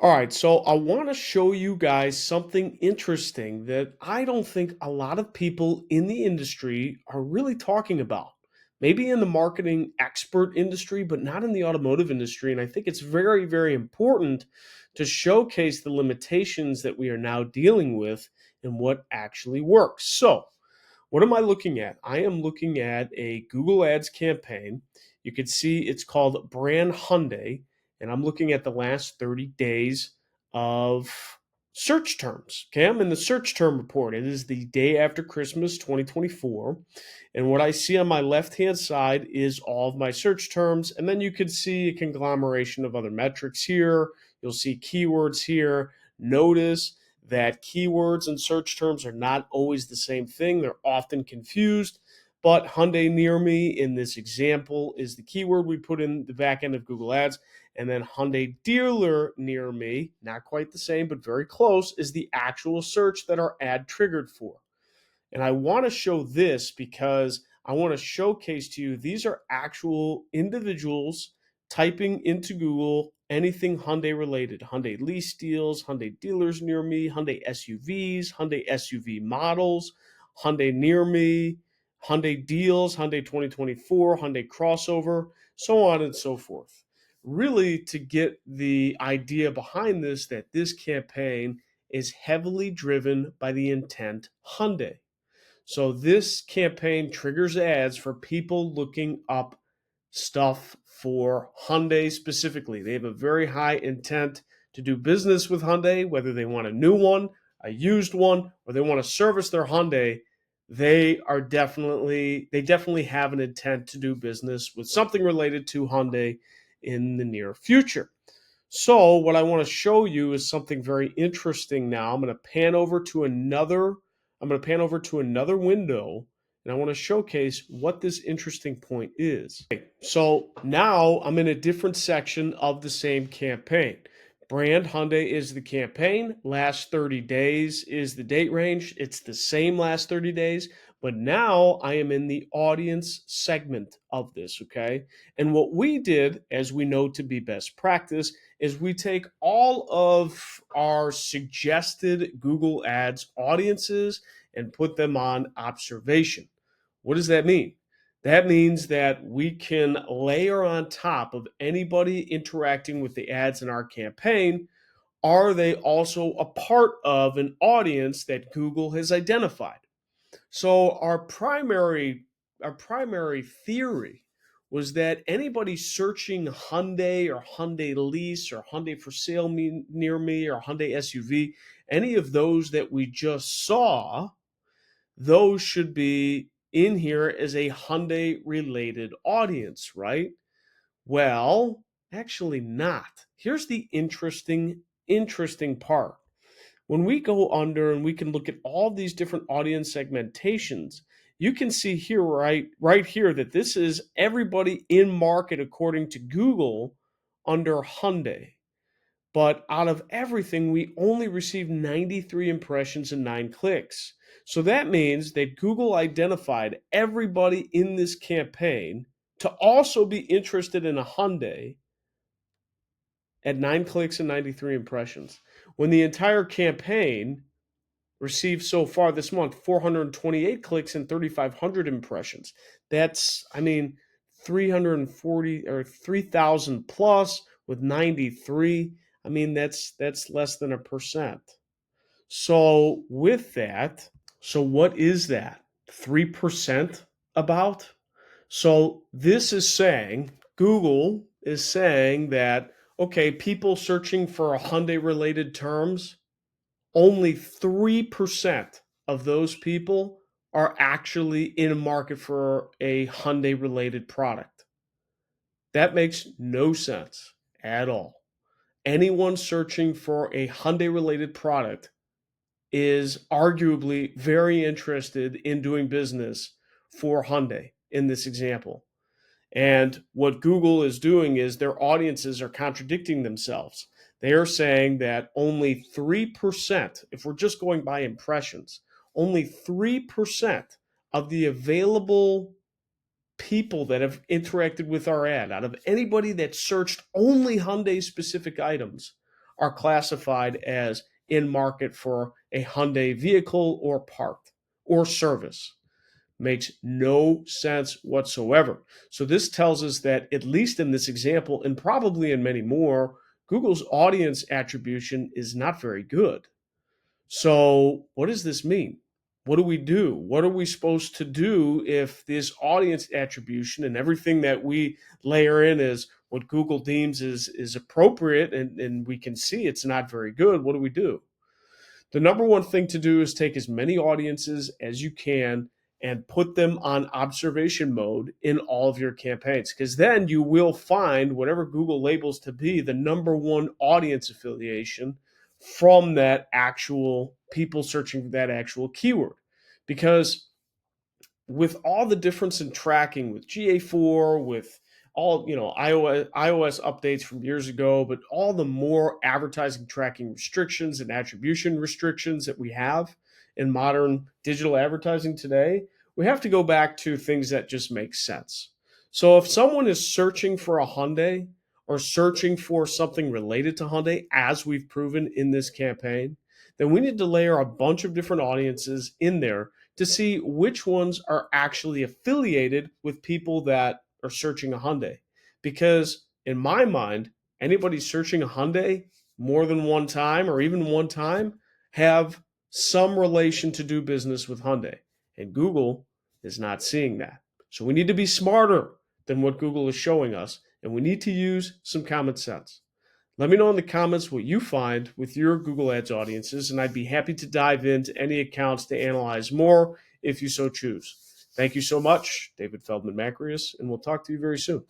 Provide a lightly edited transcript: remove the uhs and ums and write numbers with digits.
All right, so I want to show you guys something interesting that I don't think a lot of people in the industry are really talking about. Maybe in the marketing expert industry, but not in the automotive industry. And I think it's very, very important to showcase the limitations that we are now dealing with and what actually works. So, what am I looking at? I am looking at a Google Ads campaign. You can see it's called Brand Hyundai, and I'm looking at the last 30 days of search terms. Okay, I'm in the search term report. It is the day after Christmas 2024. And what I see on my left hand side is all of my search terms. And then you can see a conglomeration of other metrics here. You'll see keywords here. Notice that keywords and search terms are not always the same thing. They're often confused. But Hyundai near me in this example is the keyword we put in the back end of Google Ads. And then Hyundai dealer near me, not quite the same, but very close, is the actual search that our ad triggered for. And I want to show this because I want to showcase to you these are actual individuals typing into Google anything Hyundai related. Hyundai lease deals, Hyundai dealers near me, Hyundai SUVs, Hyundai SUV models, Hyundai near me, Hyundai deals, Hyundai 2024, Hyundai crossover, so on and so forth. Really to get the idea behind this that this campaign is heavily driven by the intent Hyundai. So this campaign triggers ads for people looking up stuff for Hyundai specifically. They have a very high intent to do business with Hyundai, whether they want a new one, a used one, or they want to service their Hyundai. They definitely have an intent to do business with something related to Hyundai in the near future. So what I want to show you is something very interesting now. I'm going to pan over to another window and I want to showcase what this interesting point is. Okay, so now I'm in a different section of the same campaign. Brand Hyundai is the campaign. Last 30 days is the date range. It's the same last 30 days, but now I am in the audience segment of this, okay? And what we did, as we know to be best practice, is we take all of our suggested Google Ads audiences and put them on observation. What does that mean? That means that we can layer on top of anybody interacting with the ads in our campaign. Are they also a part of an audience that Google has identified? So our primary theory was that anybody searching Hyundai or Hyundai lease or Hyundai for sale near me or Hyundai SUV, any of those that we just saw, those should be in here as a Hyundai related audience, right? Well, actually not. Here's the interesting part. When we go under and we can look at all these different audience segmentations, you can see here right here that this is everybody in market according to Google under Hyundai. But out of everything, we only received 93 impressions and 9 clicks. So that means that Google identified everybody in this campaign to also be interested in a Hyundai at 9 clicks and 93 impressions. When the entire campaign received so far this month 428 clicks and 3,500 impressions. That's, 340 or 3,000 plus with 93. That's less than 1%. So with that, so what is that? 3% about? So this is saying, Google is saying that, okay, people searching for a Hyundai related terms, only 3% of those people are actually in a market for a Hyundai related product. That makes no sense at all. Anyone searching for a Hyundai related product is arguably very interested in doing business for Hyundai in this example. And what Google is doing is their audiences are contradicting themselves. They are saying that only 3%, if we're just going by impressions, only 3% of the available people that have interacted with our ad, out of anybody that searched only Hyundai specific items, are classified as in market for a Hyundai vehicle or part or service. Makes no sense whatsoever. So this tells us that, at least in this example, and probably in many more, Google's audience attribution is not very good. So what does this mean? What do we do? What are we supposed to do if this audience attribution and everything that we layer in is what Google deems is appropriate, and we can see it's not very good? What do we do? The number one thing to do is take as many audiences as you can and put them on observation mode in all of your campaigns, because then you will find whatever Google labels to be the number one audience affiliation from that actual people searching for that actual keyword. Because with all the difference in tracking with GA4, with all iOS updates from years ago, but all the more advertising tracking restrictions and attribution restrictions that we have in modern digital advertising today, we have to go back to things that just make sense. So if someone is searching for a Hyundai or searching for something related to Hyundai, as we've proven in this campaign, then we need to layer a bunch of different audiences in there to see which ones are actually affiliated with people that are searching a Hyundai. Because in my mind, anybody searching a Hyundai more than one time or even one time have some relation to do business with Hyundai. And Google is not seeing that. So we need to be smarter than what Google is showing us, and we need to use some common sense. Let me know in the comments what you find with your Google Ads audiences, and I'd be happy to dive into any accounts to analyze more if you so choose. Thank you so much, David Feldman-Makrias, and we'll talk to you very soon.